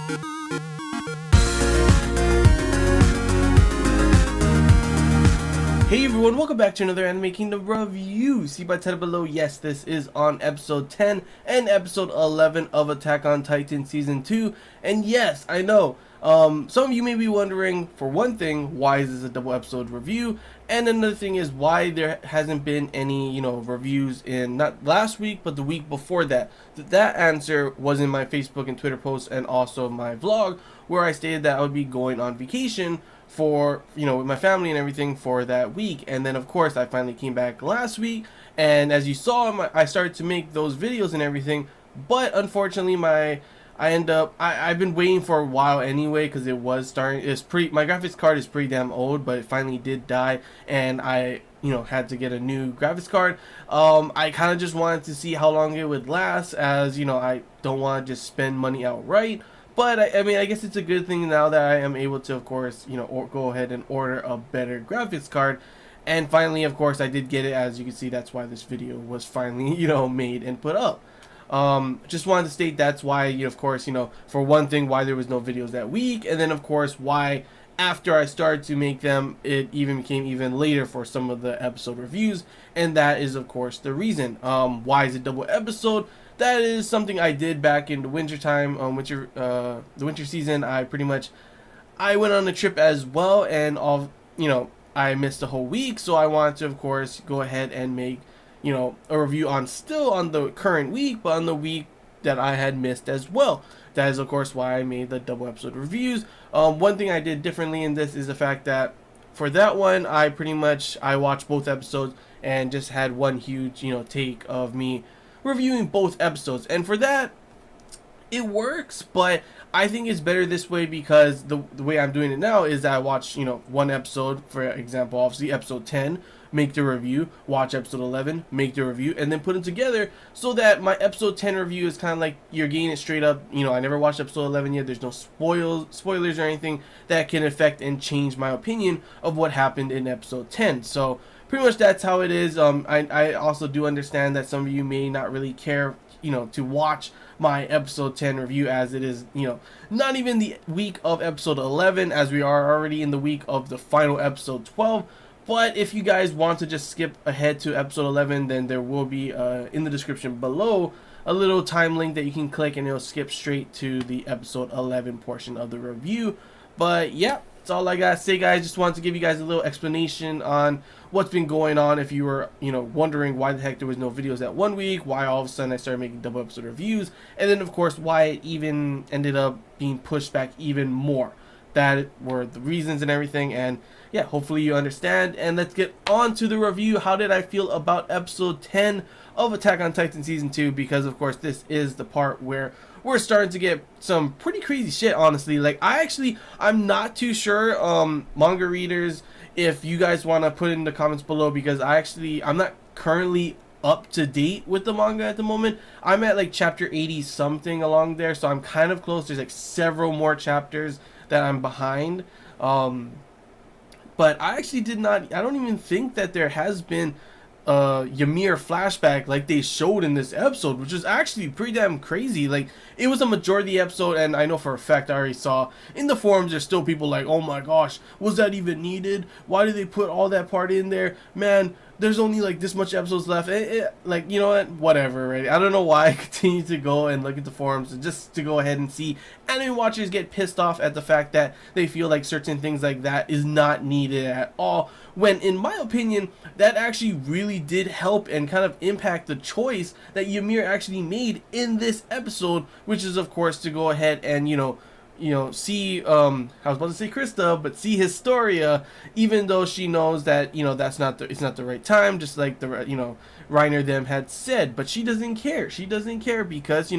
Hey everyone, welcome back to another Anime Kingdom review. See by title below, yes, this is on episode 10 and episode 11 of Attack on Titan Season 2. And yes, I know, some of you may be wondering, for one thing, why is this a double episode review? And another thing is why there hasn't been any, reviews in, not last week, but the week before that. That answer was in my Facebook and Twitter posts and also my vlog, where I stated that I would be going on vacation for, with my family and everything for that week. And then of course I finally came back last week, and as you saw, I started to make those videos and everything, but unfortunately I've been waiting for a while anyway, because my graphics card is pretty damn old, but it finally did die, and I had to get a new graphics card. I kind of just wanted to see how long it would last, as I don't want to just spend money outright. But I mean, I guess it's a good thing now that I am able to, of course, go ahead and order a better graphics card. And finally, of course, I did get it. As you can see, that's why this video was finally, made and put up. Just wanted to state that's why, of course, for one thing, why there was no videos that week. And then, of course, why after I started to make them, it even became even later for some of the episode reviews. And that is, of course, the reason. Why is it double episode? That is something I did back in the winter time, the winter season. I went on a trip as well, and I missed a whole week, so I wanted to, of course, go ahead and make, a review still on the current week, but on the week that I had missed as well. That is, of course, why I made the double episode reviews. One thing I did differently in this is the fact that for that one, I watched both episodes and just had one huge, take of me reviewing both episodes, and for that it works. But I think it's better this way, because the way I'm doing it now is that I watch one episode, for example, obviously episode 10, make the review, watch episode 11, make the review, and then put them together, so that my episode 10 review is kind of like you're getting it straight up. I never watched episode 11 yet. There's no spoilers or anything that can affect and change my opinion of what happened in episode 10. So pretty much that's how it is. I also do understand that some of you may not really care, to watch my episode 10 review, as it is, not even the week of episode 11, as we are already in the week of the final episode 12. But if you guys want to just skip ahead to episode 11, then there will be, in the description below, a little time link that you can click, and it'll skip straight to the episode 11 portion of the review. But yeah, that's all I gotta say, guys. Just wanted to give you guys a little explanation on what's been going on. If you were, wondering why the heck there was no videos that one week, why all of a sudden I started making double episode reviews, and then of course why it even ended up being pushed back even more. That were the reasons and everything. And yeah, hopefully you understand, and let's get on to the review. How did I feel about episode 10 of Attack on Titan Season 2? Because of course this is the part where we're starting to get some pretty crazy shit, honestly. Like, I'm not too sure, manga readers, if you guys want to put it in the comments below, because I'm not currently up to date with the manga at the moment. I'm at like chapter 80 something along there, so I'm kind of close. There's like several more chapters that I'm behind. But I actually I don't even think that there has been Ymir flashback like they showed in this episode, which is actually pretty damn crazy. Like, it was a majority episode, and I know for a fact, I already saw in the forums, there's still people like, oh my gosh, was that even needed? Why did they put all that part in there? Man, there's only like this much episodes left. Like, you know what, whatever, right? I don't know why I continue to go and look at the forums, and just to go ahead and see anime watchers get pissed off at the fact that they feel like certain things like that is not needed at all, when in my opinion that actually really did help and kind of impact the choice that Ymir actually made in this episode, which is of course to go ahead and see, I was about to say Krista, but see Historia, even though she knows that, it's not the right time, just like Reiner them had said. But she doesn't care. She doesn't care, because,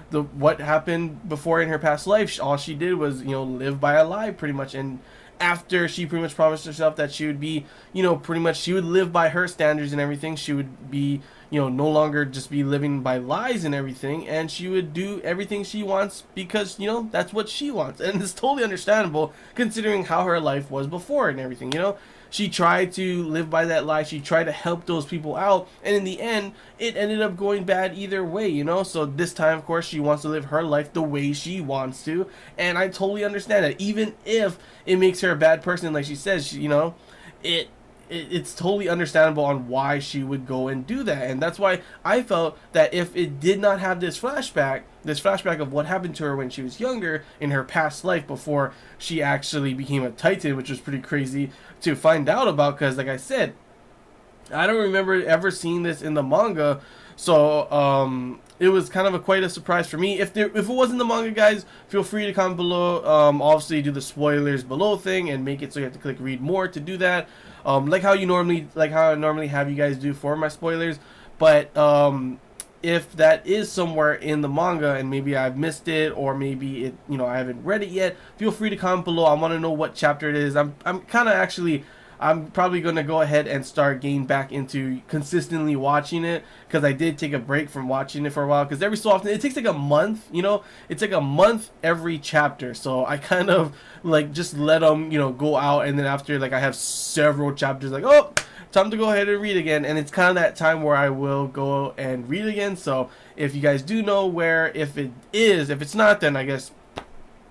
what happened before in her past life, all she did was, live by a lie, pretty much. And after she pretty much promised herself that she would be, she would live by her standards and everything, she would be, no longer just be living by lies and everything, and she would do everything she wants because, that's what she wants. And it's totally understandable considering how her life was before and everything, she tried to live by that lie. She tried to help those people out, and in the end, it ended up going bad either way, you know? So this time, of course, she wants to live her life the way she wants to, and I totally understand that. Even if it makes her a bad person, like she says, you know, it's totally understandable on why she would go and do that. And that's why I felt that if it did not have this flashback of what happened to her when she was younger in her past life before she actually became a Titan, which was pretty crazy to find out about, because like I said, I don't remember ever seeing this in the manga. So it was kind of quite a surprise for me. If it wasn't the manga, guys, feel free to comment below. Obviously do the spoilers below thing and make it so you have to click read more to do that. Like how I normally have you guys do for my spoilers. But if that is somewhere in the manga and maybe I've missed it, or maybe it, you know, I haven't read it yet, feel free to comment below. I want to know what chapter it is. I'm kind of actually, I'm probably going to go ahead and start getting back into consistently watching it, because I did take a break from watching it for a while, because every so often, it takes like a month, you know, it's like a month every chapter, so I kind of like just let them, you know, go out, and then after, like, I have several chapters, like, oh, time to go ahead and read again, and it's kind of that time where I will go and read again. So if you guys do know where, if it's not, then I guess,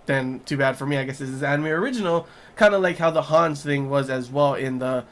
then too bad for me. I guess this is anime original, kind of like how the Hans thing was as well in the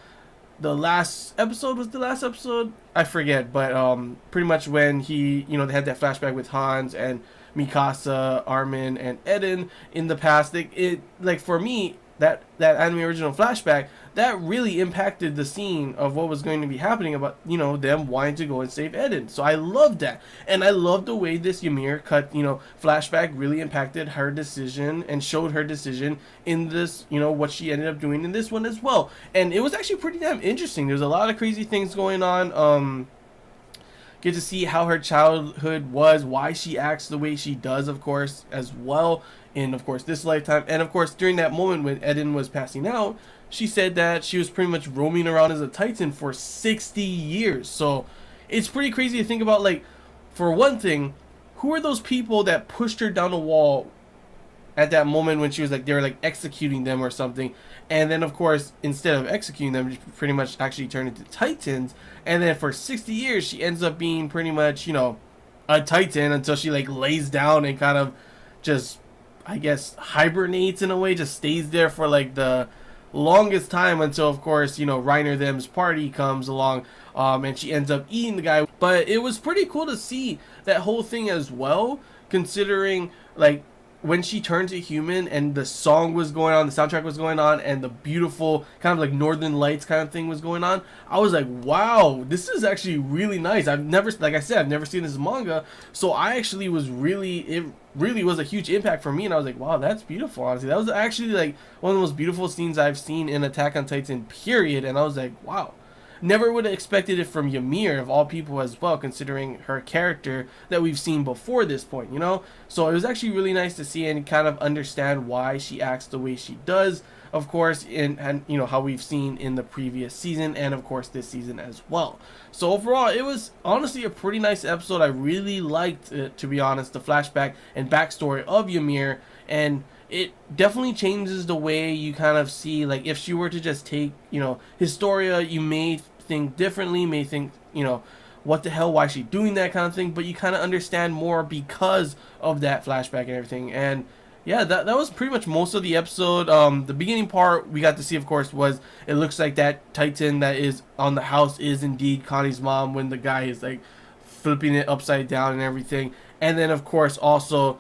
last episode. Was the last episode? I forget, but pretty much when he, you know, they had that flashback with Hans and Mikasa, Armin, and Eden in the past. It like, for me, that anime original flashback, that really impacted the scene of what was going to be happening about, you know, them wanting to go and save Eden. So I loved that, and I loved the way this Ymir cut, you know, flashback really impacted her decision and showed her decision in this, you know, what she ended up doing in this one as well. And it was actually pretty damn interesting. There's a lot of crazy things going on. Get to see how her childhood was, why she acts the way she does, of course, as well, in, of course, this lifetime. And, of course, during that moment when Eden was passing out, she said that she was pretty much roaming around as a Titan for 60 years. So it's pretty crazy to think about. Like, for one thing, who are those people that pushed her down a wall at that moment when she was like, they were like executing them or something, and then of course instead of executing them, she pretty much actually turned into Titans, and then for 60 years she ends up being pretty much, you know, a Titan until she like lays down and kind of just, I guess, hibernates in a way, just stays there for like the longest time until, of course, you know, Reiner them's party comes along, and she ends up eating the guy. But it was pretty cool to see that whole thing as well, considering like when she turned to human and the song was going on, the soundtrack was going on, and the beautiful kind of like Northern Lights kind of thing was going on, I was like, wow, this is actually really nice. I've never, like I said, I've never seen this manga, so I actually was really, it really was a huge impact for me, and I was like, wow, that's beautiful. Honestly, that was actually like one of the most beautiful scenes I've seen in Attack on Titan, period. And I was like, wow. Never would have expected it from Ymir, of all people, as well, considering her character that we've seen before this point, you know? So it was actually really nice to see and kind of understand why she acts the way she does, of course, and you know, how we've seen in the previous season, and of course this season as well. So overall, it was honestly a pretty nice episode. I really liked it, to be honest, the flashback and backstory of Ymir, and it definitely changes the way you kind of see, like, if she were to just take, you know, Historia, you may think differently, may think, you know, what the hell, why is she doing that kind of thing, but you kind of understand more because of that flashback and everything. And yeah, that was pretty much most of the episode. The beginning part we got to see, of course, was it looks like that Titan that is on the house is indeed Connie's mom, when the guy is like flipping it upside down and everything. And then of course also,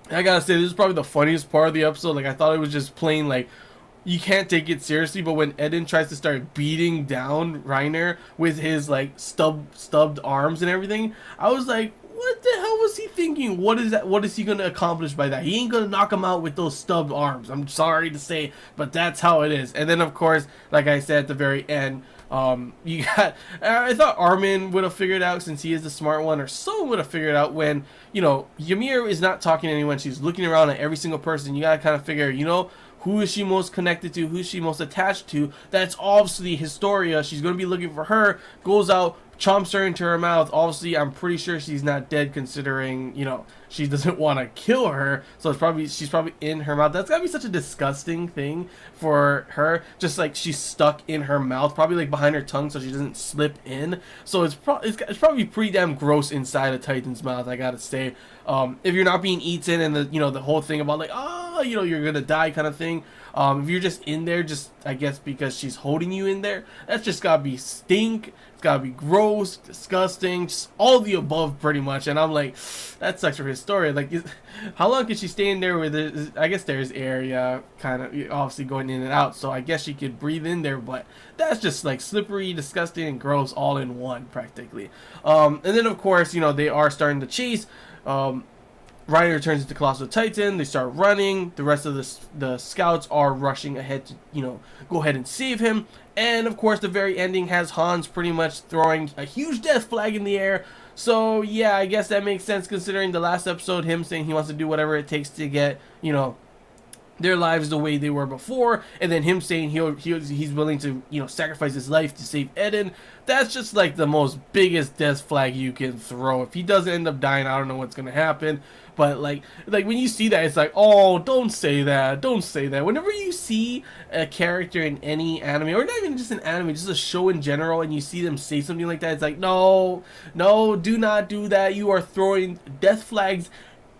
I gotta say, this is probably the funniest part of the episode. Like, I thought it was just plain, like, you can't take it seriously, but when Eden tries to start beating down Reiner with his, like, stubbed arms and everything, I was like, what the hell was he thinking? What is that? What is he gonna accomplish by that? He ain't gonna knock him out with those stubbed arms. I'm sorry to say, but that's how it is. And then, of course, like I said at the very end, you got, I thought Armin would have figured out, since he is the smart one, or someone would have figured out when, you know, Ymir is not talking to anyone, she's looking around at every single person. You gotta kind of figure, you know, who is she most connected to, who is she most attached to. That's obviously Historia. She's going to be looking for her, goes out, chomps her into her mouth. Obviously, I'm pretty sure she's not dead, considering, you know, she doesn't want to kill her, so she's probably in her mouth. That's gotta be such a disgusting thing for her, just like she's stuck in her mouth, probably like behind her tongue, so she doesn't slip in. So it's probably pretty damn gross inside a Titan's mouth, I gotta say. If you're not being eaten, and the whole thing about like, oh, you're gonna die kind of thing. If you're just in there, just I guess because she's holding you in there, that's just gotta be stink. It's gotta be gross, disgusting, just all the above pretty much. And I'm like, that sucks for Historia. Like, how long can she stay in there with I guess there's air, yeah, kind of obviously going in and out. So I guess she could breathe in there, but that's just like slippery, disgusting, and gross all in one practically. And then of course, they are starting to chase. Reiner turns into Colossal Titan. They start running. The rest of the scouts are rushing ahead to, go ahead and save him. And of course, the very ending has Hans pretty much throwing a huge death flag in the air. So yeah, I guess that makes sense considering the last episode, him saying he wants to do whatever it takes to get, their lives the way they were before, and then him saying he's willing to sacrifice his life to save Eden. That's just like the most biggest death flag you can throw. If he doesn't end up dying, I don't know what's gonna happen. But like when you see that, it's like, oh, don't say that, don't say that. Whenever you see a character in any anime, or not even just an anime, just a show in general, and you see them say something like that, it's like, no, do not do that. You are throwing death flags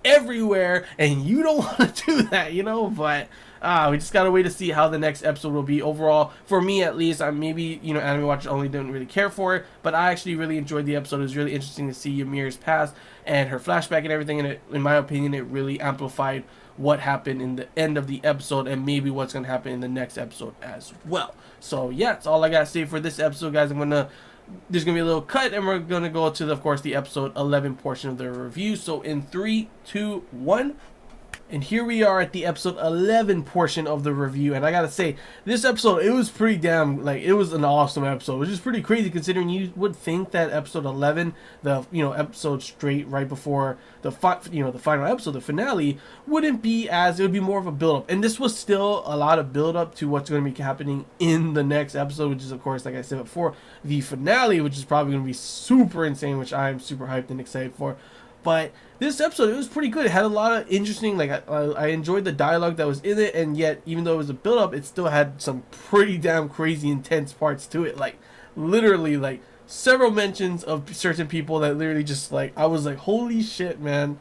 everywhere, and you don't want to do that, but we just gotta wait to see how the next episode will be. Overall, for me at least, I maybe anime watchers only didn't really care for it, but I actually really enjoyed the episode. It was really interesting to see Ymir's past and her flashback and everything, and in my opinion, it really amplified what happened in the end of the episode, and maybe what's gonna happen in the next episode as well. So yeah, that's all I gotta say for this episode, guys. There's gonna be a little cut, and we're gonna go to of course the episode 11 portion of the review. So in 3, 2, 1, and here we are at the episode 11 portion of the review. And I gotta say, this episode, it was pretty damn, like, it was an awesome episode, which is pretty crazy considering you would think that episode 11, the episode straight right before the the final episode, the finale, wouldn't be as, it would be more of a build up. And this was still a lot of build up to what's going to be happening in the next episode, which is of course, like I said before, the finale, which is probably going to be super insane, which I'm super hyped and excited for. But this episode, it was pretty good. It had a lot of interesting, like, I enjoyed the dialogue that was in it, and yet, even though it was a build-up, it still had some pretty damn crazy, intense parts to it. Like, literally, like, several mentions of certain people that literally just, like, I was like, holy shit, man.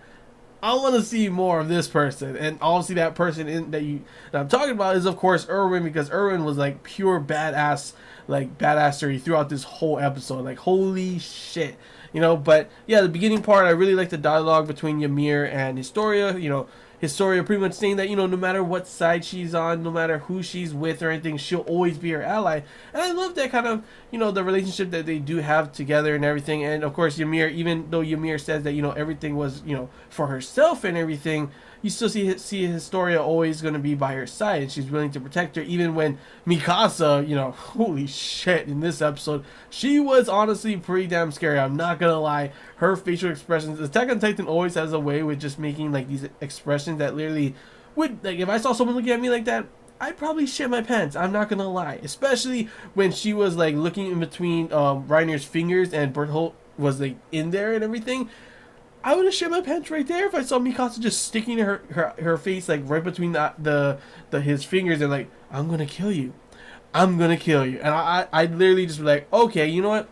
I want to see more of this person. And obviously that person that I'm talking about is, of course, Erwin, because Erwin was, like, pure badass, like, badassery throughout this whole episode. Like, holy shit. But yeah, the beginning part, I really like the dialogue between Ymir and Historia. Historia pretty much saying that, no matter what side she's on, no matter who she's with or anything, she'll always be her ally. And I love that kind of, the relationship that they do have together and everything. And of course, Ymir, even though Ymir says that, everything was, for herself and everything, you still see Historia always going to be by her side, and she's willing to protect her, even when Mikasa, holy shit, in this episode, she was honestly pretty damn scary. I'm not gonna lie. Her facial expressions, Attack on Titan always has a way with just making, like, these expressions that literally would, like, if I saw someone looking at me like that, I'd probably shit my pants. I'm not gonna lie. Especially when she was, like, looking in between Reiner's fingers and Berthold was, like, in there and everything. I would have shit my pants right there if I saw Mikasa just sticking her face, like, right between his fingers and, like, I'm gonna kill you. I'm gonna kill you. And I'd literally just be like, okay, you know what?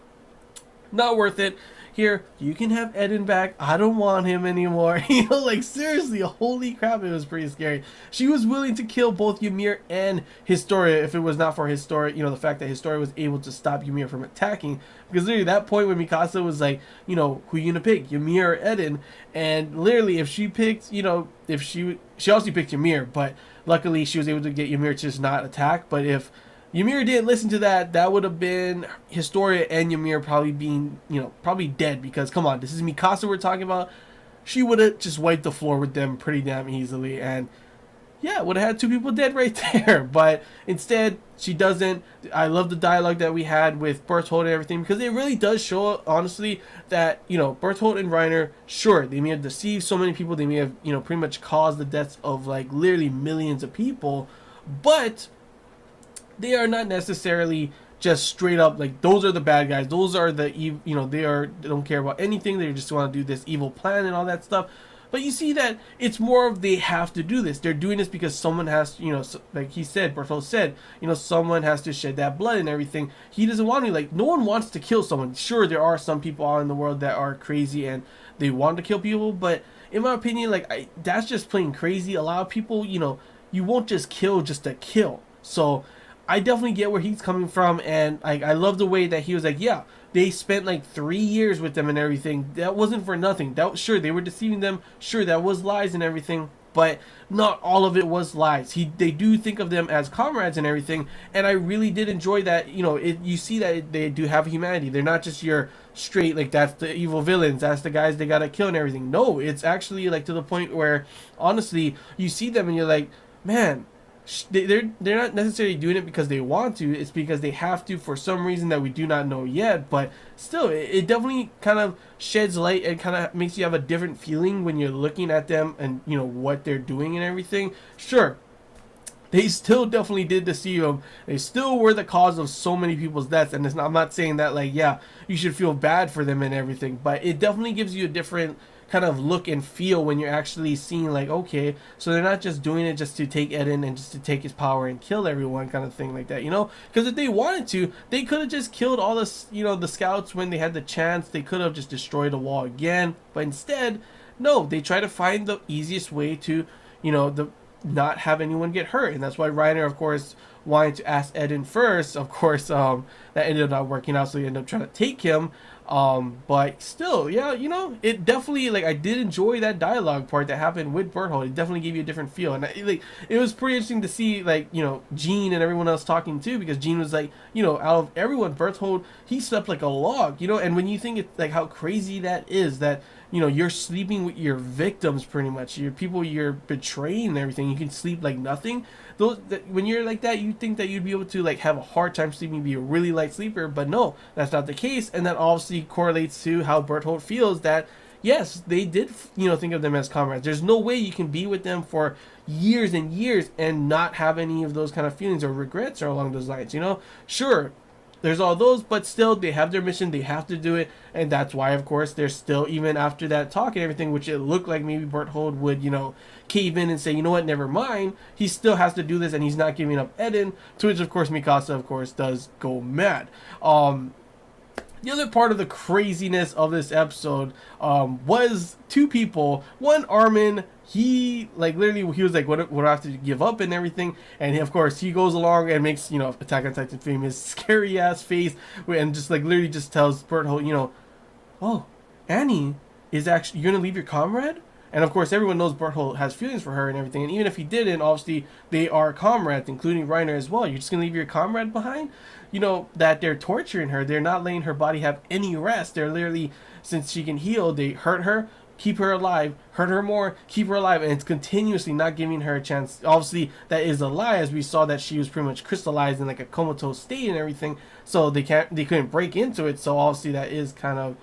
Not worth it. Here, you can have Eden back. I don't want him anymore. Like, seriously, holy crap, it was pretty scary. She was willing to kill both Ymir and Historia if it was not for Historia, the fact that Historia was able to stop Ymir from attacking. Because literally, that point when Mikasa was like, who you gonna pick, Ymir or Eden? And literally, if she picked, if she also picked Ymir, but luckily she was able to get Ymir to just not attack. But if Ymir didn't listen to that, that would have been Historia and Ymir probably being, probably dead. Because, come on, this is Mikasa we're talking about. She would have just wiped the floor with them pretty damn easily. And, yeah, would have had 2 people dead right there. But instead, she doesn't. I love the dialogue that we had with Berthold and everything. Because it really does show, honestly, that, Berthold and Reiner, sure, they may have deceived so many people. They may have, pretty much caused the deaths of, like, literally millions of people. but they are not necessarily just straight up like those are the bad guys. Those are the they don't care about anything. They just want to do this evil plan and all that stuff. But you see that it's more of they have to do this. They're doing this because someone has to, like he said, Berthold said, someone has to shed that blood and everything. He doesn't want to, like, no one wants to kill someone. Sure, there are some people out in the world that are crazy and they want to kill people, but in my opinion, like, that's just plain crazy. A lot of people, you won't just kill just to kill. So I definitely get where he's coming from, and I love the way that he was like, yeah, they spent like 3 years with them and everything. That wasn't for nothing. That sure, they were deceiving them. Sure, that was lies and everything, but not all of it was lies. They do think of them as comrades and everything, and I really did enjoy that. You see that they do have humanity. They're not just your straight, like, that's the evil villains, that's the guys they gotta kill and everything. No, it's actually like to the point where honestly you see them and you're like, man, they're not necessarily doing it because they want to. It's because they have to for some reason that we do not know yet. But still, it definitely kind of sheds light and kind of makes you have a different feeling when you're looking at them and what they're doing and everything. Sure, they still definitely did deceive them. They still were the cause of so many people's deaths. And I'm not saying that, like, yeah, you should feel bad for them and everything, but it definitely gives you a different kind of look and feel when you're actually seeing, like, okay, so they're not just doing it just to take Eden and just to take his power and kill everyone, kind of thing like that, because if they wanted to, they could have just killed all this, the scouts when they had the chance. They could have just destroyed the wall again, but instead, no, they try to find the easiest way to, not have anyone get hurt. And that's why Reiner, of course, wanted to ask Eden first. Of course, that ended up not working out, so he ended up trying to take him. But still, yeah, it definitely, like, I did enjoy that dialogue part that happened with Berthold. It definitely gave you a different feel, and it was pretty interesting to see, like, Jean and everyone else talking too, because Jean was like, out of everyone, Berthold, he slept like a log, and when you think it's like how crazy that is, that you're sleeping with your victims, pretty much your people you're betraying and everything, you can sleep like nothing. When you're like that, you think that you'd be able to, like, have a hard time sleeping, be a really light sleeper, but no, that's not the case. And that obviously correlates to how Berthold feels, that yes, they did think of them as comrades. There's no way you can be with them for years and years and not have any of those kind of feelings or regrets or along those lines. Sure, there's all those, but still, they have their mission, they have to do it, and that's why, of course, they're still, even after that talk and everything, which it looked like maybe Berthold would, cave in and say, you know what, never mind, he still has to do this, and he's not giving up Eden, to which, of course, Mikasa, of course, does go mad. The other part of the craziness of this episode was two people. One, Armin, he, like, literally, he was like, what do I have to give up and everything? And of course, he goes along and makes, Attack on Titan famous scary ass face, and just, like, literally just tells Berthold, oh, Annie is actually, you're gonna leave your comrade? And of course, everyone knows Berthold has feelings for her and everything. And even if he didn't, obviously, they are comrades, including Reiner as well. You're just going to leave your comrade behind? That they're torturing her. They're not letting her body have any rest. They're literally, since she can heal, they hurt her, keep her alive, hurt her more, keep her alive. And it's continuously not giving her a chance. Obviously, that is a lie, as we saw that she was pretty much crystallized in, like, a comatose state and everything. So they couldn't break into it. So obviously, that is kind of,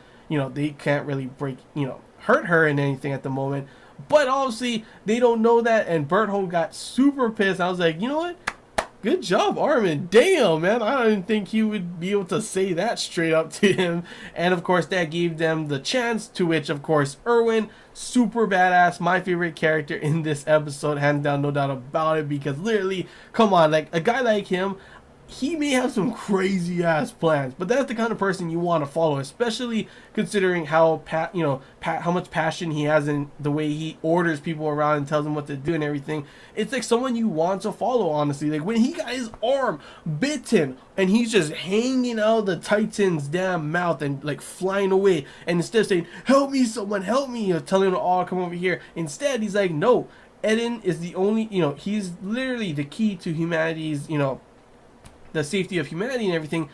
they can't really hurt her in anything at the moment. But obviously they don't know that, and Berthold got super pissed. I was like, you know what, good job, Armin. Damn, man, I didn't think he would be able to say that straight up to him. And of course that gave them the chance, to which, of course, Erwin, super badass, my favorite character in this episode, hands down, no doubt about it, because literally, come on, like, a guy like him, he may have some crazy ass plans, but that's the kind of person you want to follow, especially considering how how much passion he has in the way he orders people around and tells them what to do and everything. It's like someone you want to follow, honestly. Like when he got his arm bitten and he's just hanging out of the Titan's damn mouth and, like, flying away, and instead of saying, help me, someone help me, telling him to all come over here, instead he's like, no, Eden is the only, he's literally the key to humanity's, the safety of humanity and everything,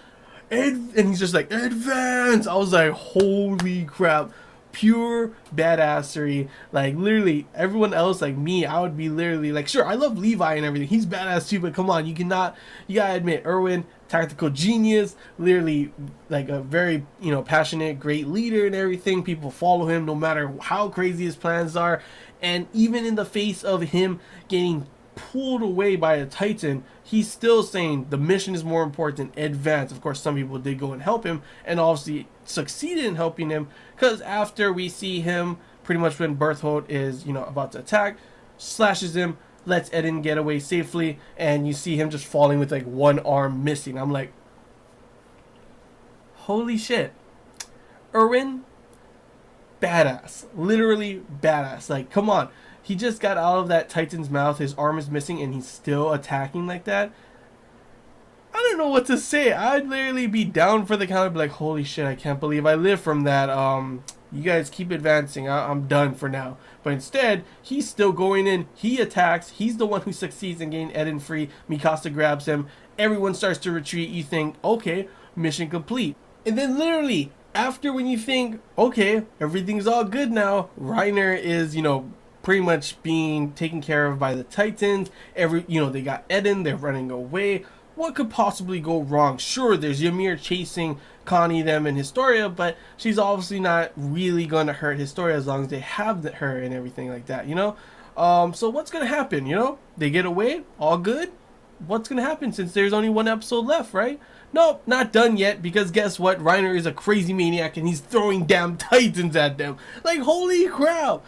and he's just like, advance. I was like, holy crap, pure badassery. Like, literally, everyone else, like me, I would be literally like, sure, I love Levi and everything, he's badass too, but come on, you gotta admit, Erwin, tactical genius, literally, like, a very, passionate, great leader and everything. People follow him no matter how crazy his plans are, and even in the face of him getting pulled away by a Titan, he's still saying the mission is more important, advance. Of course, some people did go and help him, and obviously succeeded in helping him, because after we see him, pretty much when Berthold is, about to attack, slashes him, lets Eden get away safely, and you see him just falling with like one arm missing. I'm like, holy shit. Erwin, badass. Literally badass. Like, come on. He just got out of that Titan's mouth. His arm is missing, and he's still attacking like that. I don't know what to say. I'd literally be down for the count. I'd be like, holy shit, I can't believe I lived from that. You guys keep advancing. I'm done for now. But instead, he's still going in. He attacks. He's the one who succeeds in getting Eden free. Mikasa grabs him. Everyone starts to retreat. You think, okay, mission complete. And then literally, after when you think, okay, everything's all good now, Reiner is, pretty much being taken care of by the Titans. They got Eden, they're running away. What could possibly go wrong? Sure, there's Ymir chasing Connie, them, and Historia, but she's obviously not really going to hurt Historia as long as they have her and everything like that, So what's going to happen, They get away, all good? What's going to happen since there's only one episode left, right? Nope, not done yet, because guess what? Reiner is a crazy maniac, and he's throwing damn Titans at them. Like, holy crap!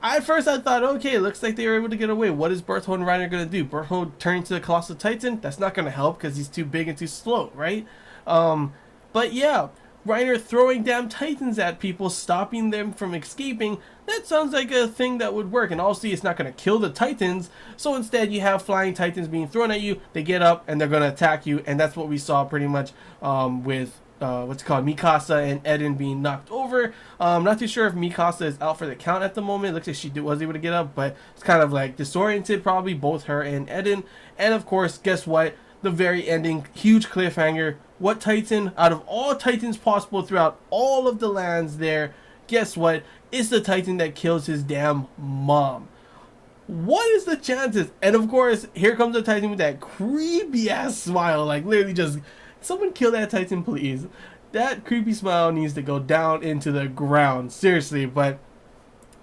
At first I thought, okay, looks like they were able to get away. What is Berthold and Reiner going to do? Berthold turning to the Colossal Titan? That's not going to help because he's too big and too slow, right? But yeah, Reiner throwing damn Titans at people, stopping them from escaping. That sounds like a thing that would work. And obviously it's not going to kill the Titans. So instead you have flying Titans being thrown at you. They get up and they're going to attack you. And that's what we saw pretty much with Mikasa and Eden being knocked over. Not too sure if Mikasa is out for the count at the moment. It looks like she was able to get up, but it's kind of like disoriented probably, both her and Eden. And of course, guess what? The very ending, huge cliffhanger. What Titan, out of all Titans possible throughout all of the lands there, guess what? It's the Titan that kills his damn mom. What is the chances? And of course, here comes the Titan with that creepy ass smile, like literally just, someone kill that Titan, please. That creepy smile needs to go down into the ground. Seriously, but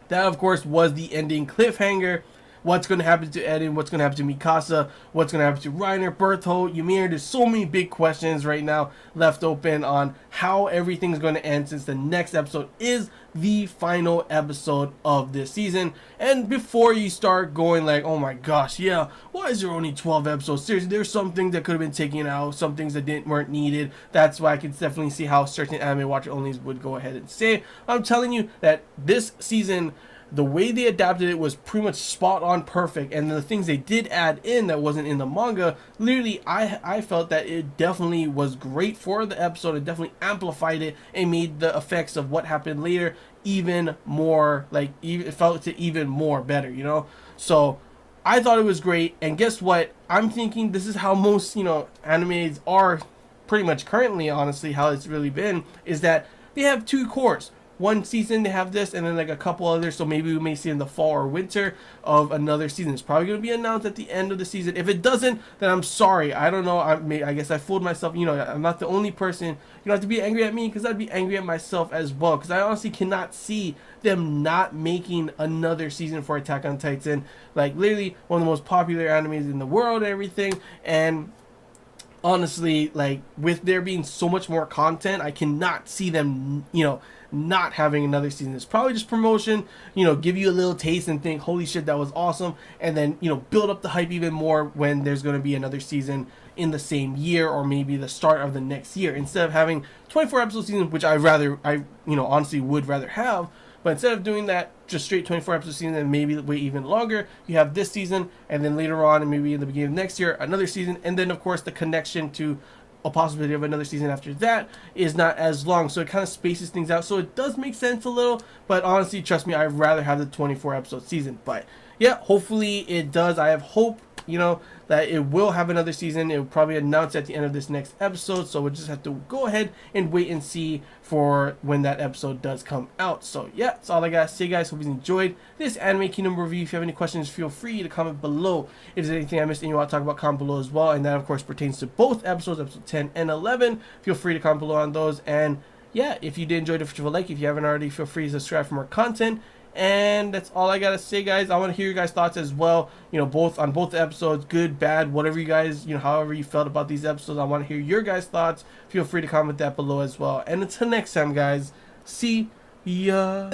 that, of course, was the ending cliffhanger. What's going to happen to Eden? What's going to happen to Mikasa? What's going to happen to Reiner, Berthold, Ymir? There's so many big questions right now left open on how everything's going to end, since the next episode is the final episode of this season. And before you start going like, oh my gosh, yeah, why is there only 12 episodes? Seriously, there's some things that could have been taken out, some things that weren't needed. That's why I can definitely see how certain anime watcher onlys would go ahead and say. I'm telling you that this season, the way they adapted it was pretty much spot on perfect, and the things they did add in that wasn't in the manga, literally I felt that it definitely was great for the episode. It definitely amplified it and made the effects of what happened later even more, like, it felt to even more better, So I thought it was great. And guess what? I'm thinking this is how most, animes are pretty much currently, honestly, how it's really been, is that they have two cores. One season they have this, and then like a couple others, so maybe we may see in the fall or winter of another season. It's probably going to be announced at the end of the season. If it doesn't, then I'm sorry. I don't know. I guess I fooled myself. I'm not the only person. You don't have to be angry at me, because I'd be angry at myself as well, because I honestly cannot see them not making another season for Attack on Titan. Like, literally one of the most popular animes in the world and everything. And honestly, like, with there being so much more content, I cannot see them, not having another season. It's probably just promotion, give you a little taste and think, holy shit, that was awesome, and then, build up the hype even more when there's going to be another season in the same year, or maybe the start of the next year, instead of having 24 episode seasons, which I honestly would rather have. But instead of doing that, just straight 24 episode season and maybe wait even longer, you have this season, and then later on, and maybe in the beginning of next year, another season, and then of course the connection to a possibility of another season after that is not as long, so it kind of spaces things out. So it does make sense a little, but honestly, trust me, I'd rather have the 24 episode season. But yeah, hopefully it does. I have hope, that it will have another season. It will probably announce at the end of this next episode, so we'll just have to go ahead and wait and see for when that episode does come out. So yeah, that's all I gotta say, guys. Hope you enjoyed this Anime Kingdom review. If you have any questions, feel free to comment below. If there's anything I missed and you want to talk about, comment below as well, and that of course pertains to both episodes, episode 10 and 11. Feel free to comment below on those. And yeah, if you did enjoy, don't forget to like. If you haven't already, feel free to subscribe for more content. And that's all I gotta say, guys. I want to hear your guys' thoughts as well. You know, both on both episodes, good, bad, whatever you guys, however you felt about these episodes. I want to hear your guys' thoughts. Feel free to comment that below as well. And until next time, guys. See ya.